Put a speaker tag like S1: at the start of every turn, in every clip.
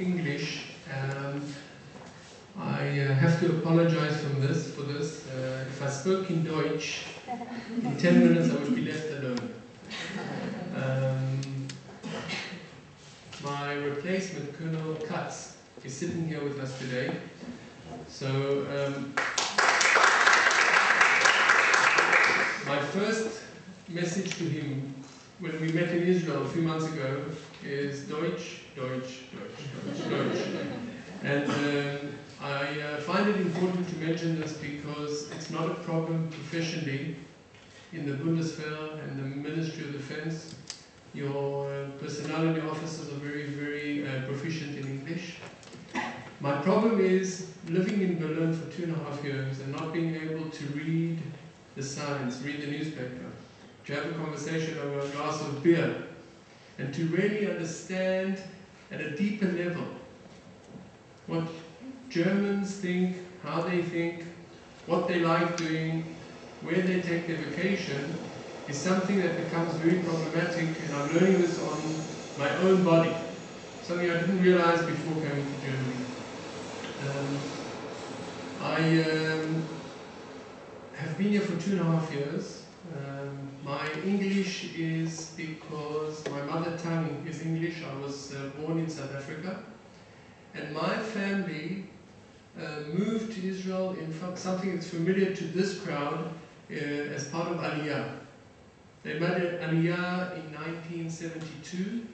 S1: English. I have to apologize for this. If I spoke in Deutsch, in 10 minutes I would be left alone. My replacement, Colonel Katz, is sitting here with us today. So, my first message to him when we met in Israel a few months ago is Deutsch, Deutsch, Deutsch, Deutsch, Deutsch. And I find it important to mention this because it's not a problem professionally in the Bundeswehr and the Ministry of Defense. Your personnel and your officers are very, very proficient in English. My problem is living in Berlin for 2.5 years and not being able to read the signs, read the newspaper, to have a conversation over a glass of beer, and to really understand at a deeper level what Germans think, how they think, what they like doing, where they take their vacation, is something that becomes very problematic, and I'm learning this on my own body, something I didn't realize before coming to Germany. I have been here for 2.5 years. My English is because my mother tongue is English. I was born in South Africa, and my family moved to Israel in something that's familiar to this crowd as part of Aliyah. They made Aliyah in 1972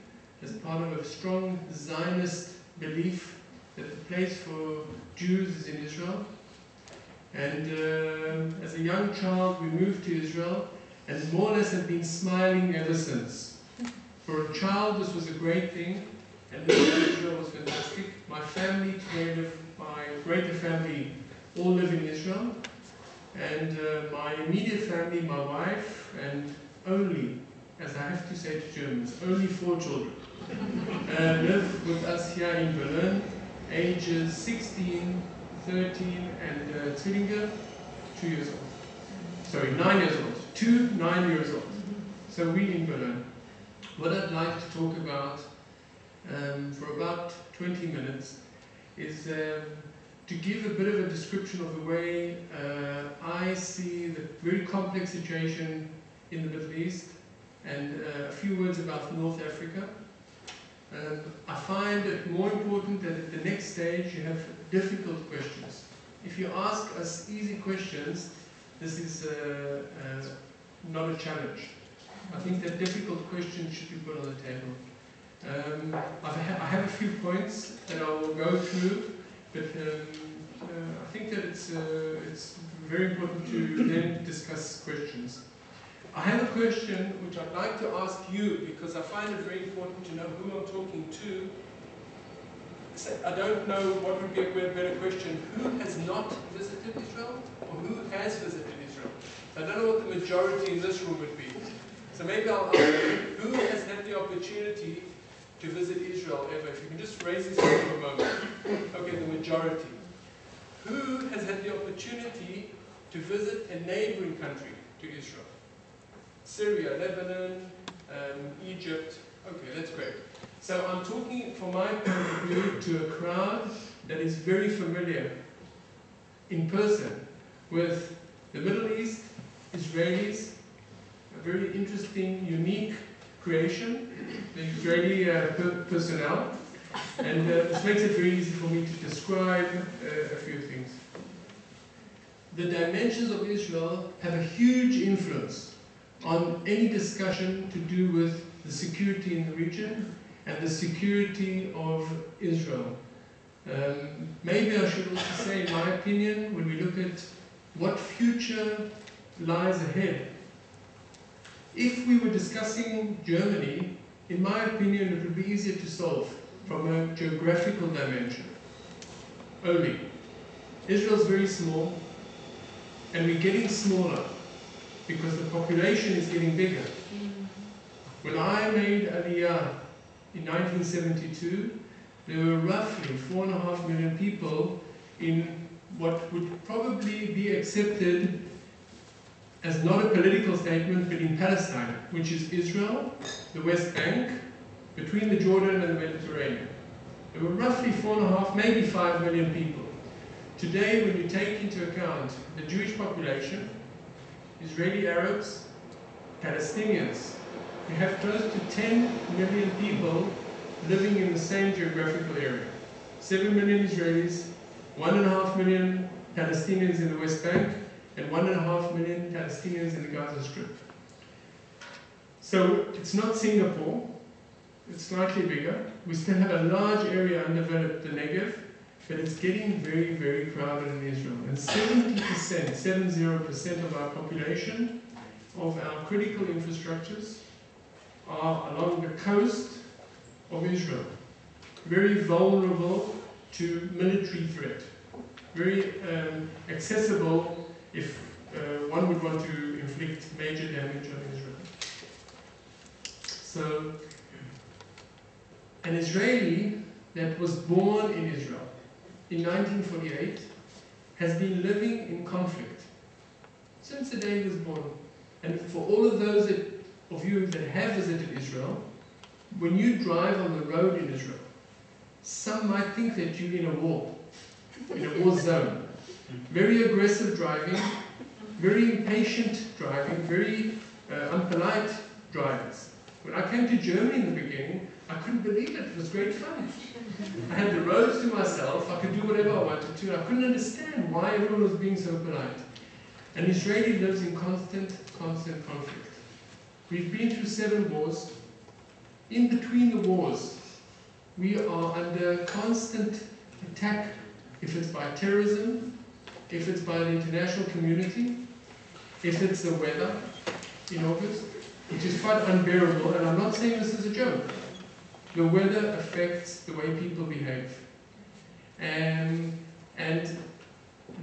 S1: as part of a strong Zionist belief that the place for Jews is in Israel. And as a young child, we moved to Israel and more or less have been smiling ever since. For a child, this was a great thing, and Israel was fantastic. My family, together with my greater family, all live in Israel. And my immediate family, my wife, and only, as I have to say to Germans, only 4 children live with us here in Berlin, ages 16, 13, and Zwillinge, 2 years old. Sorry, 9 years old. 2, 9 years old. So we in Berlin. What I'd like to talk about for about 20 minutes is to give a bit of a description of the way I see the very complex situation in the Middle East, and a few words about North Africa. I find it more important that at the next stage you have difficult questions. If you ask us easy questions, this is not a challenge. I think that difficult questions should be put on the table. I have a few points that I will go through, but I think that it's very important to then discuss questions. I have a question which I'd like to ask you because I find it very important to know who I'm talking to. I don't know what would be a better question. Who has not visited Israel, or who has visited Israel? So I don't know what the majority in this room would be. So maybe I'll ask you, who has had the opportunity to visit Israel ever? If you can just raise this hand for a moment. Okay, the majority. Who has had the opportunity to visit a neighboring country to Israel? Syria, Lebanon, Egypt. Okay, that's great. So I'm talking, from my point of view, to a crowd that is very familiar in person with the Middle East, Israelis, a very interesting, unique creation, the Israeli personnel, and this makes it very easy for me to describe a few things. The dimensions of Israel have a huge influence on any discussion to do with the security in the region and the security of Israel. Maybe I should also say, in my opinion, when we look at what future lies ahead, if we were discussing Germany, in my opinion, it would be easier to solve from a geographical dimension only. Israel is very small, and we're getting smaller because the population is getting bigger. When I made Aliyah in 1972, there were roughly 4.5 million people in what would probably be accepted as not a political statement, but in Palestine, which is Israel, the West Bank, between the Jordan and the Mediterranean. There were roughly 4.5, maybe 5 million people. Today, when you take into account the Jewish population, Israeli Arabs, Palestinians, you have close to 10 million people living in the same geographical area. 7 million Israelis, 1.5 million Palestinians in the West Bank, and 1.5 million Palestinians in the Gaza Strip. So it's not Singapore, it's slightly bigger. We still have a large area undeveloped, the Negev, but it's getting very, very crowded in Israel. And 70% of our population, of our critical infrastructures, are along the coast of Israel. Very vulnerable to military threat. Very accessible if one would want to inflict major damage on Israel. So, an Israeli that was born in Israel in 1948 has been living in conflict since the day he was born. And for all of those of you that have visited Israel, when you drive on the road in Israel, some might think that you're in a war zone. Very aggressive driving, very impatient driving, very unpolite drivers. When I came to Germany in the beginning, I couldn't believe it. It was great fun. I had the roads to myself. I could do whatever I wanted to. I couldn't understand why everyone was being so polite. An Israeli lives in constant conflict. We've been through 7 wars. In between the wars, we are under constant attack, if it's by terrorism, if it's by the international community, if it's the weather in August, which is quite unbearable, and I'm not saying this is a joke. The weather affects the way people behave. And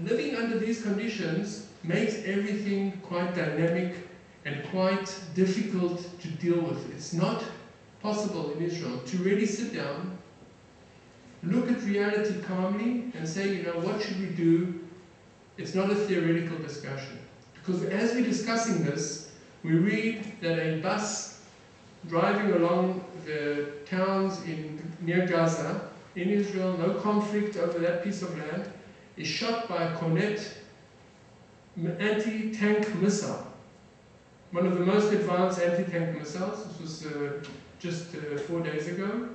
S1: living under these conditions makes everything quite dynamic and quite difficult to deal with. It's not possible in Israel to really sit down, look at reality calmly and say, you know, what should we do? It's not a theoretical discussion. Because as we're discussing this, we read that a bus driving along the towns near Gaza, in Israel, no conflict over that piece of land, is shot by a Kornet anti-tank missile. One of the most advanced anti-tank missiles. This was just 4 days ago.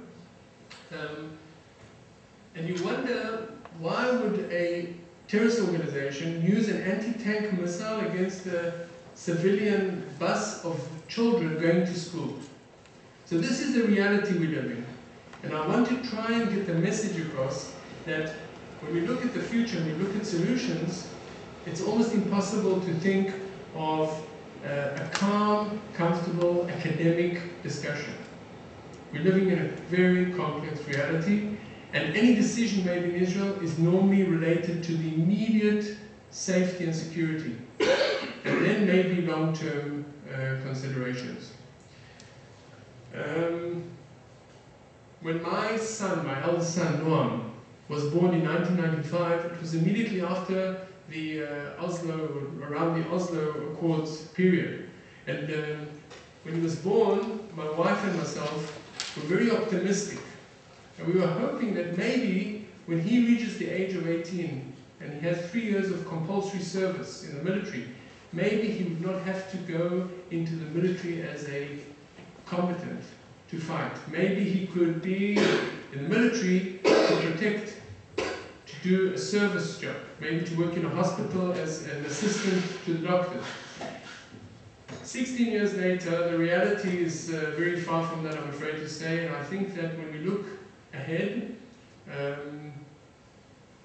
S1: And you wonder, why would a terrorist organization use an anti-tank missile against a civilian bus of children going to school? So this is the reality we live in. And I want to try and get the message across that when we look at the future and we look at solutions, it's almost impossible to think of a calm, comfortable, academic discussion. We're living in a very complex reality, and any decision made in Israel is normally related to the immediate safety and security, and then maybe long-term considerations. When my son, my eldest son, Noam, was born in 1995, it was immediately after the around the Oslo Accords period. And when he was born, my wife and myself were very optimistic. And we were hoping that maybe when he reaches the age of 18 and he has 3 years of compulsory service in the military, maybe he would not have to go into the military as a combatant to fight. Maybe he could be in the military to protect, to do a service job, maybe to work in a hospital as an assistant to the doctors. 16 years later, the reality is very far from that, I'm afraid to say, and I think that when we look ahead,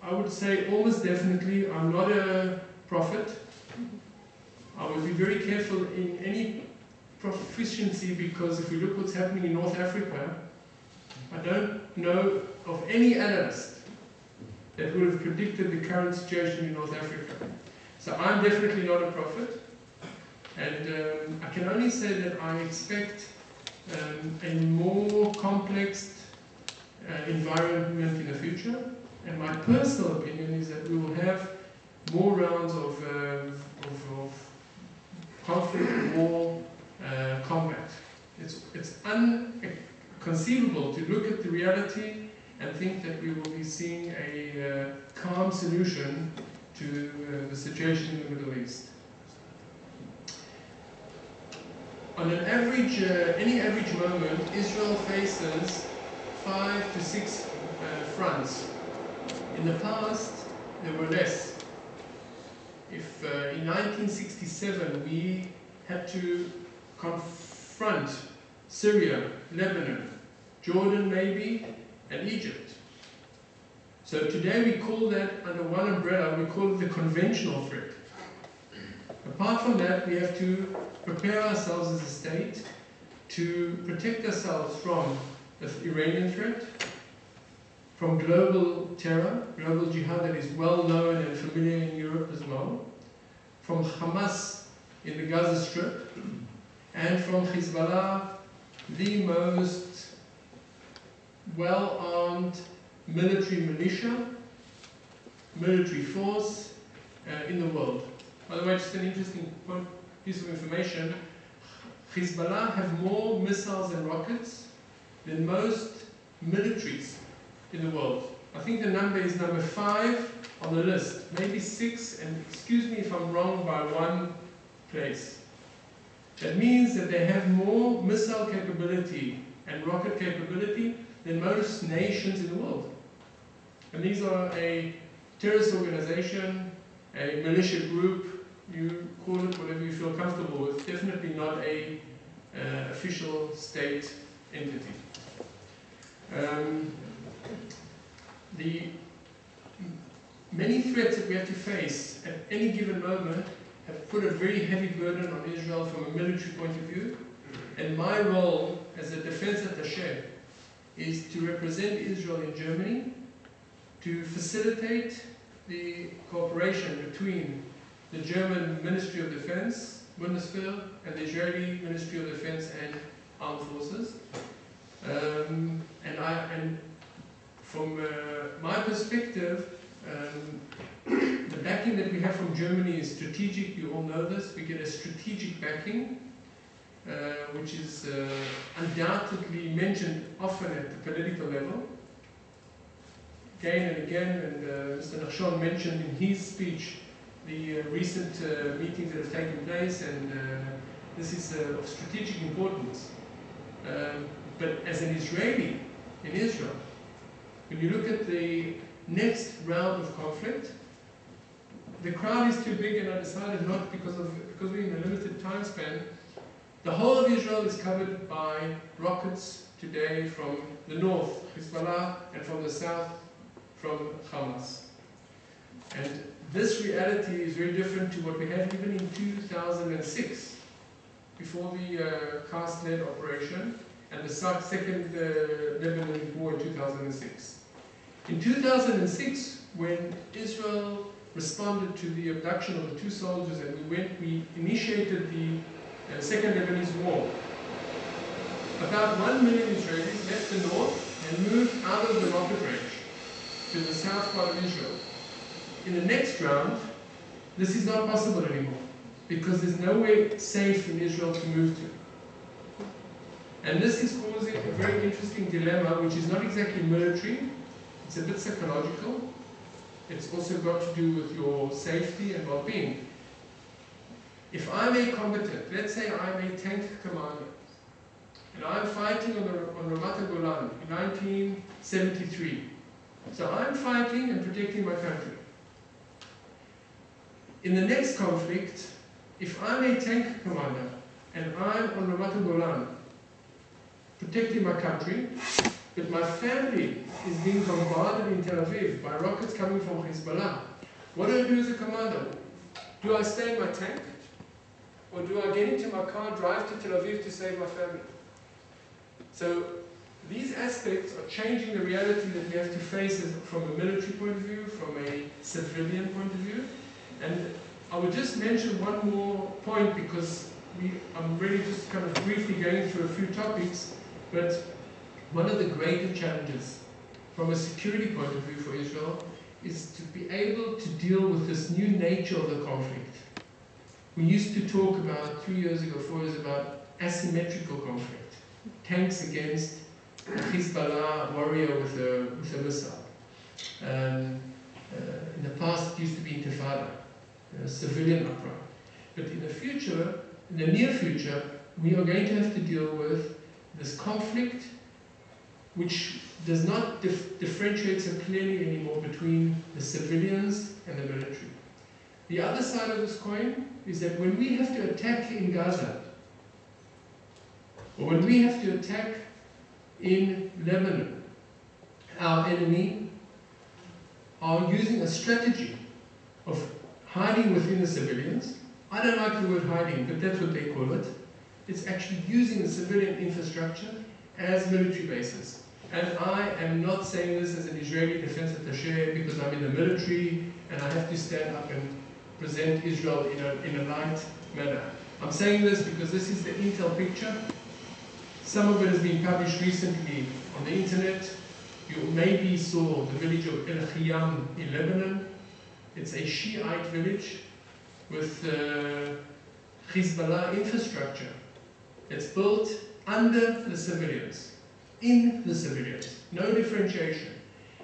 S1: I would say almost definitely I'm not a prophet. I would be very careful in any proficiency, because if we look what's happening in North Africa, I don't know of any analyst that would have predicted the current situation in North Africa. So I'm definitely not a prophet, and I can only say that I expect a more complex environment in the future, and my personal opinion is that we will have more rounds of conflict, war, combat. It's inconceivable to look at the reality and think that we will be seeing a calm solution to the situation in the Middle East. On an average, any average moment, Israel faces 5 to 6 fronts. In the past, there were less. If in 1967 we had to confront Syria, Lebanon, Jordan maybe, and Egypt. So today we call that under one umbrella, we call it the conventional threat. Apart from that, we have to prepare ourselves as a state to protect ourselves from the Iranian threat, from global terror, global jihad that is well known and familiar in Europe as well, from Hamas in the Gaza Strip, and from Hezbollah, the most well-armed military militia, military force in the world. By the way, just an interesting piece of information, Hezbollah have more missiles and rockets than most militaries in the world. I think the number is number 5 on the list, maybe 6, and excuse me if I'm wrong by one place. That means that they have more missile capability and rocket capability than most nations in the world. And these are a terrorist organization, a militia group, you call it whatever you feel comfortable with, definitely not a official state entity. The many threats that we have to face at any given moment have put a very heavy burden on Israel from a military point of view, and my role as a defense attaché is to represent Israel in Germany, to facilitate the cooperation between the German Ministry of Defense, Bundeswehr, and the Israeli Ministry of Defense and Armed Forces. And from my perspective, the backing that we have from Germany is strategic. You all know this. We get a strategic backing, which is undoubtedly mentioned often at the political level. Again and again, and Mr. Nachshon mentioned in his speech the recent meetings that have taken place, and this is of strategic importance. But as an Israeli in Israel, when you look at the next round of conflict, the crowd is too big, and I decided not because we're in a limited time span. The whole of Israel is covered by rockets today from the north, Hezbollah, and from the south, from Hamas. And this reality is very different to what we had even in 2006, before the cast-led operation, and the second Lebanon war in 2006. In 2006, when Israel responded to the abduction of the 2 soldiers and we initiated the Second Lebanese War, about 1 million Israelis left the north and moved out of the rocket range to the south part of Israel. In the next round, this is not possible anymore, because there's nowhere safe in Israel to move to. And this is causing a very interesting dilemma, which is not exactly military, it's a bit psychological. It's also got to do with your safety and well-being. If I'm a combatant, let's say I'm a tank commander, and I'm fighting on Ramat Golan in 1973. So I'm fighting and protecting my country. In the next conflict, if I'm a tank commander and I'm on Ramat Golan protecting my country, but my family is being bombarded in Tel Aviv by rockets coming from Hezbollah, what do I do as a commander? Do I stay in my tank? Or do I get into my car, drive to Tel Aviv to save my family? So these aspects are changing the reality that we have to face from a military point of view, from a civilian point of view. And I would just mention one more point, because I'm really just kind of briefly going through a few topics, but one of the greater challenges from a security point of view for Israel is to be able to deal with this new nature of the conflict. We used to talk about 3 years ago, 4 years about asymmetrical conflict. Tanks against Hezbollah warrior with a missile. In the past, it used to be intifada, a civilian uprising. But in the future, in the near future, we are going to have to deal with this conflict, which does not differentiate so clearly anymore between the civilians and the military. The other side of this coin is that when we have to attack in Gaza, or when we have to attack in Lebanon, our enemy are using a strategy of hiding within the civilians. I don't like the word hiding, but that's what they call it. It's actually using the civilian infrastructure as military bases. And I am not saying this as an Israeli defense attaché because I'm in the military and I have to stand up and present Israel in a light manner. I'm saying this because this is the intel picture. Some of it has been published recently on the internet. You maybe saw the village of El Khiyam in Lebanon. It's a Shiite village with Hezbollah infrastructure. It's built under the civilians, in the civilians, no differentiation.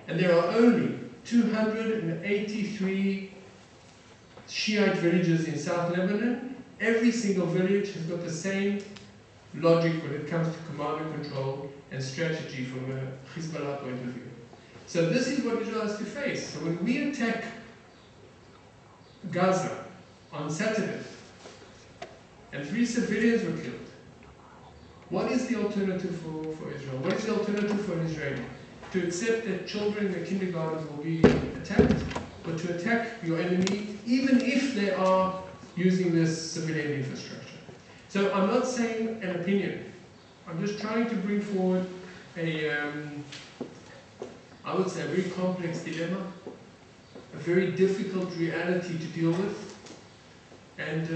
S1: And there are only 283 Shiite villages in South Lebanon. Every single village has got the same logic when it comes to command and control and strategy from a Hezbollah point of view. So this is what Israel has to face. So when we attack Gaza on Saturday and 3 civilians were killed, what is the alternative for Israel? What is the alternative for an Israeli? To accept that children in the kindergartens will be attacked, or to attack your enemy even if they are using this civilian infrastructure? So I'm not saying an opinion. I'm just trying to bring forward I would say a very complex dilemma, a very difficult reality to deal with. And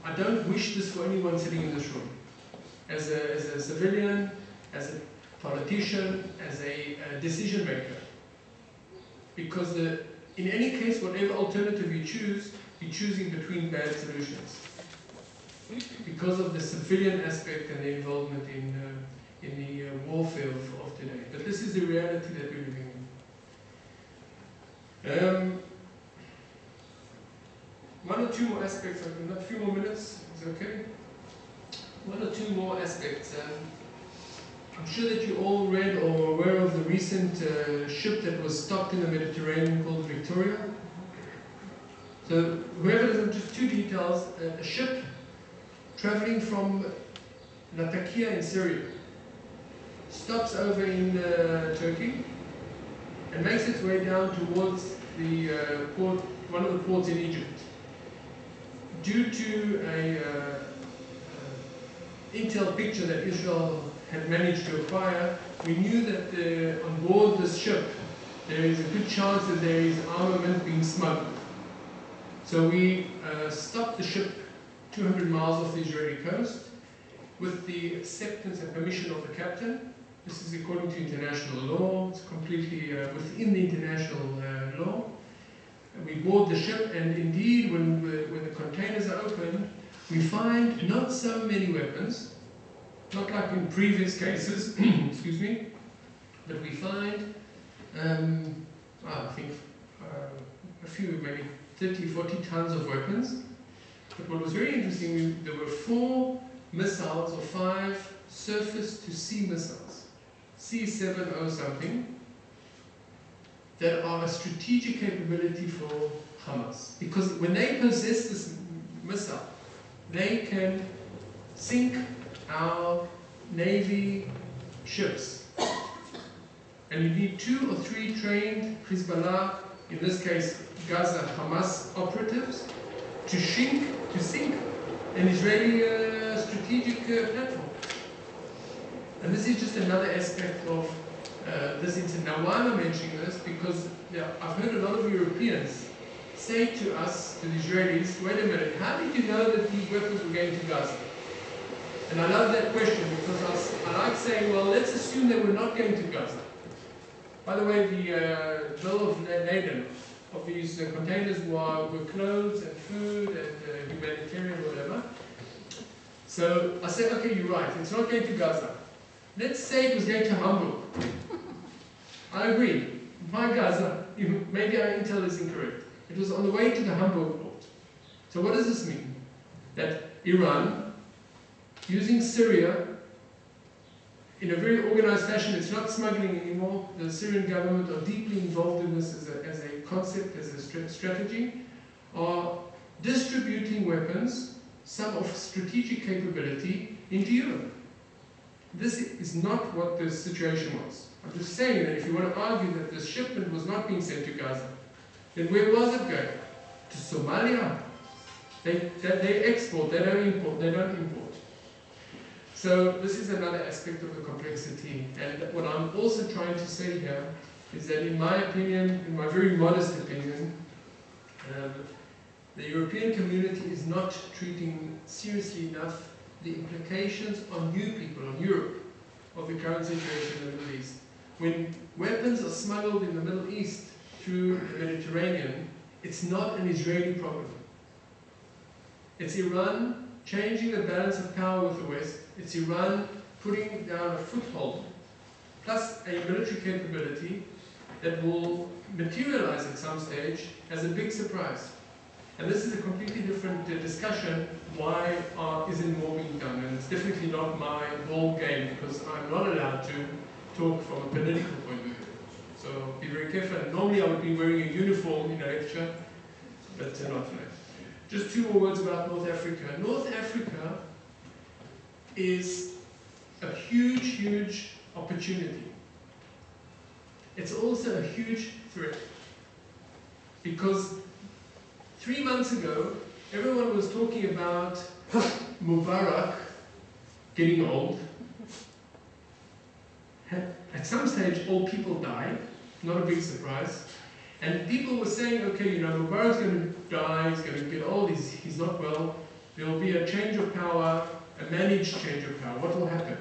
S1: I don't wish this for anyone sitting in this room. As a civilian, as a politician, as a decision maker. Because in any case, whatever alternative you choose, you're choosing between bad solutions. Because of the civilian aspect and the involvement in the warfare of today. But this is the reality that we're living in. One or two more aspects, a few more minutes, is okay? One or two more aspects. I'm sure that you all read or are aware of the recent ship that was stopped in the Mediterranean called Victoria. So whoever doesn't, just 2 details, a ship traveling from Latakia in Syria stops over in Turkey and makes its way down towards the port, one of the ports in Egypt. Due to a intel picture that Israel had managed to acquire, we knew that on board this ship there is a good chance that there is armament being smuggled. So we stopped the ship 200 miles off the Israeli coast with the acceptance and permission of the captain. This is according to international law. It's completely within the international law. And we board the ship, and indeed when the containers are opened, we find not so many weapons, not like in previous cases, excuse me, but we find, I think, a few, maybe 30, 40 tons of weapons. But what was very interesting, there were 4 missiles or 5 surface-to-sea missiles, C-70 something, that are a strategic capability for Hamas. Because when they possess this missile, they can sink our Navy ships. And you need 2 or 3 trained Hezbollah, in this case Gaza Hamas operatives, to sink an Israeli strategic platform. And this is just another aspect of this incident. Now, why am I mentioning this? Because I've heard a lot of Europeans say to us, to the Israelis, wait a minute, how did you know that these weapons were going to Gaza? And I love that question because I like saying, well, let's assume that we're not going to Gaza. By the way, the bill of lading of these containers were clothes and food and humanitarian whatever. So I said, okay, you're right, it's not going to Gaza. Let's say it was going to Hamburg. I agree. My Gaza, maybe our intel is incorrect. It was on the way to the Hamburg port. So what does this mean? That Iran, using Syria in a very organized fashion, it's not smuggling anymore. The Syrian government are deeply involved in this as a concept, as a strategy, are distributing weapons, some of strategic capability, into Europe. This is not what the situation was. I'm just saying that if you want to argue that this shipment was not being sent to Gaza, then where was it going? To Somalia. They export, they don't import. So this is another aspect of the complexity. And what I'm also trying to say here is that in my opinion, in my very modest opinion, the European community is not treating seriously enough the implications on you people, on Europe, of the current situation in the Middle East. When weapons are smuggled in the Middle East through the Mediterranean, it's not an Israeli problem. It's Iran changing the balance of power with the West. It's Iran putting down a foothold, plus a military capability that will materialize at some stage as a big surprise. And this is a completely different discussion. Why isn't more being done? And it's definitely not my ball game, because I'm not allowed to talk from a political point of view. So be very careful. And normally I would be wearing a uniform in a lecture, but not today. Just two more words about North Africa. North Africa is a huge, huge opportunity. It's also a huge threat. Because 3 months ago, everyone was talking about Mubarak getting old. At some stage, old people died. Not a big surprise. And people were saying, okay, you know, Mubarak's going to die, he's going to get old, he's not well. There will be a change of power, a managed change of power. What will happen?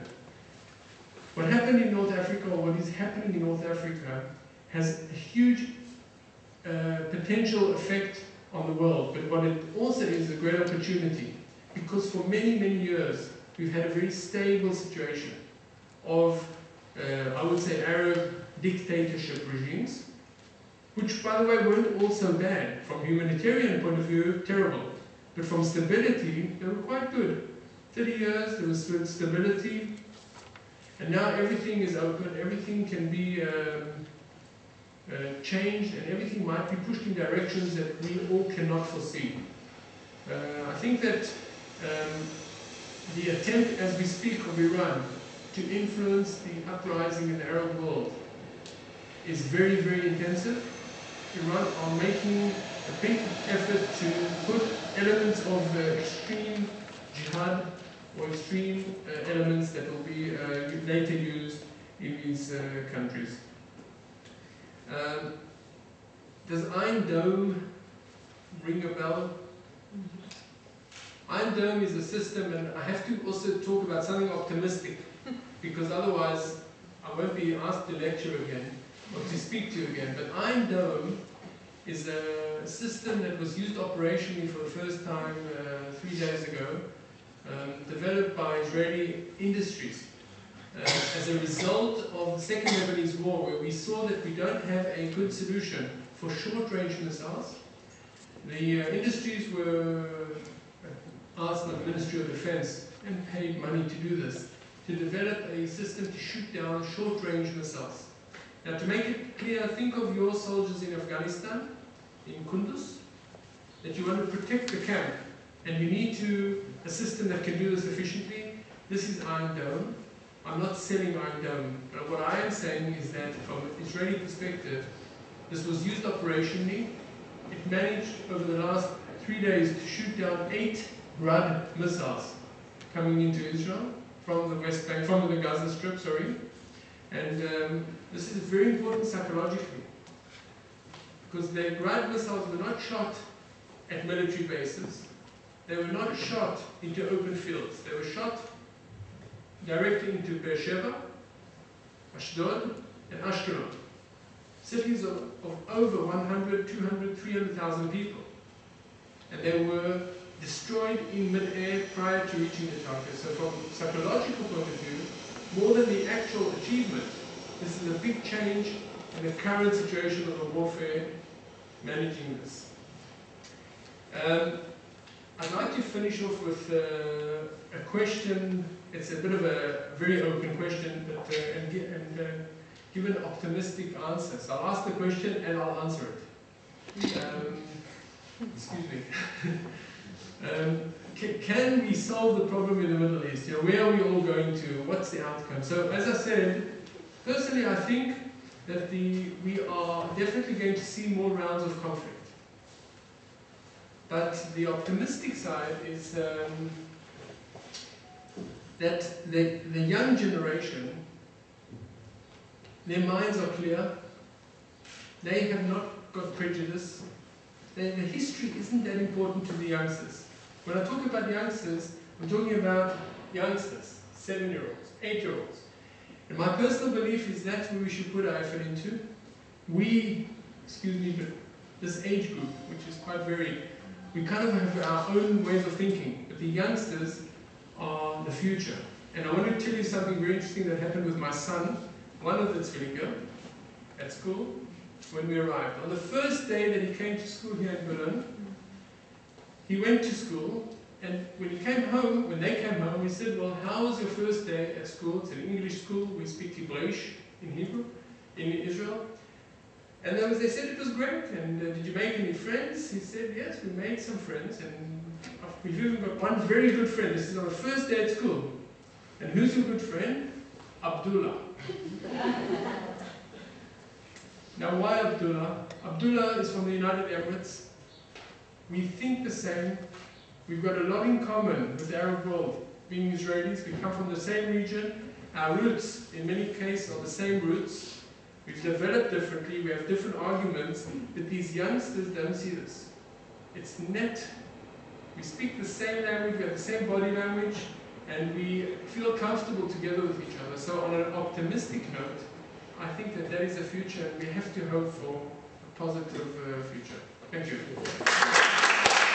S1: What happened in North Africa, or what is happening in North Africa, has a huge potential effect on the world. But what it also is a great opportunity, because for many, many years, we've had a very stable situation of, I would say, Arab dictatorship regimes, which, by the way, weren't all so bad. From a humanitarian point of view, terrible. But from stability, they were quite good. 30 years, there was stability, and now everything is open, everything can be changed, and everything might be pushed in directions that we all cannot foresee. I think that the attempt, as we speak, of Iran to influence the uprising in the Arab world is very, very intensive. Iran are making a big effort to put elements of extreme jihad or extreme elements that will be later used in these countries. Does Iron Dome ring a bell? Iron Dome is a system, and I have to also talk about something optimistic, because otherwise I won't be asked to lecture again or to speak to you again. But Iron Dome is a system that was used operationally for the first time 3 days ago, developed by Israeli industries as a result of the Second Lebanese War, where we saw that we don't have a good solution for short-range missiles. The industries were asked by the Ministry of Defense and paid money to do this, to develop a system to shoot down short-range missiles. Now, to make it clear, think of your soldiers in Afghanistan, in Kunduz, that you want to protect the camp, and you need a system that can do this efficiently. This is Iron Dome. I'm not selling Iron Dome, but what I am saying is that from an Israeli perspective, this was used operationally. It managed over the last 3 days to shoot down 8 Grad missiles coming into Israel from the West Bank, from the Gaza Strip, sorry. And this is very important psychologically, because the Grad missiles were not shot at military bases. They were not shot into open fields. They were shot directly into Beersheba, Ashdod, and Ashkelon. Cities of over 100, 200, 300,000 people. And they were destroyed in mid-air prior to reaching the target. So from a psychological point of view, more than the actual achievement. This is a big change in the current situation of the warfare, managing this. I'd like to finish off with a question. It's a bit of a very open question, but and give an optimistic answer. So I'll ask the question and I'll answer it. Excuse me. Can we solve the problem in the Middle East? You know, where are we all going to? What's the outcome? So as I said, personally I think that we are definitely going to see more rounds of conflict. But the optimistic side is that the young generation, their minds are clear, they have not got prejudice, the history isn't that important to the youngsters. When I talk about youngsters, I'm talking about youngsters, 7-year-olds, 8-year-olds. And my personal belief is that's where we should put our effort into. But this age group, which is quite varied, we kind of have our own ways of thinking, but the youngsters are the future. And I want to tell you something very interesting that happened with my son, one of the Zwillinge, at school, when we arrived. On the first day that he came to school here in Berlin, he went to school, and when they came home, we said, well, how was your first day at school? It's an English school, we speak Hebrew in Hebrew, in Israel. And they said it was great, and did you make any friends? He said, yes, we made some friends, and we've even got one very good friend. This is our first day at school. And who's your good friend? Abdullah. Now why Abdullah? Abdullah is from the United Emirates. We think the same. We've got a lot in common with the Arab world. Being Israelis, we come from the same region. Our roots, in many cases, are the same roots. We've developed differently, we have different arguments, but these youngsters don't see this. It's net. We speak the same language, we have the same body language, and we feel comfortable together with each other. So on an optimistic note, I think that is the future, and we have to hope for a positive future. Thank you.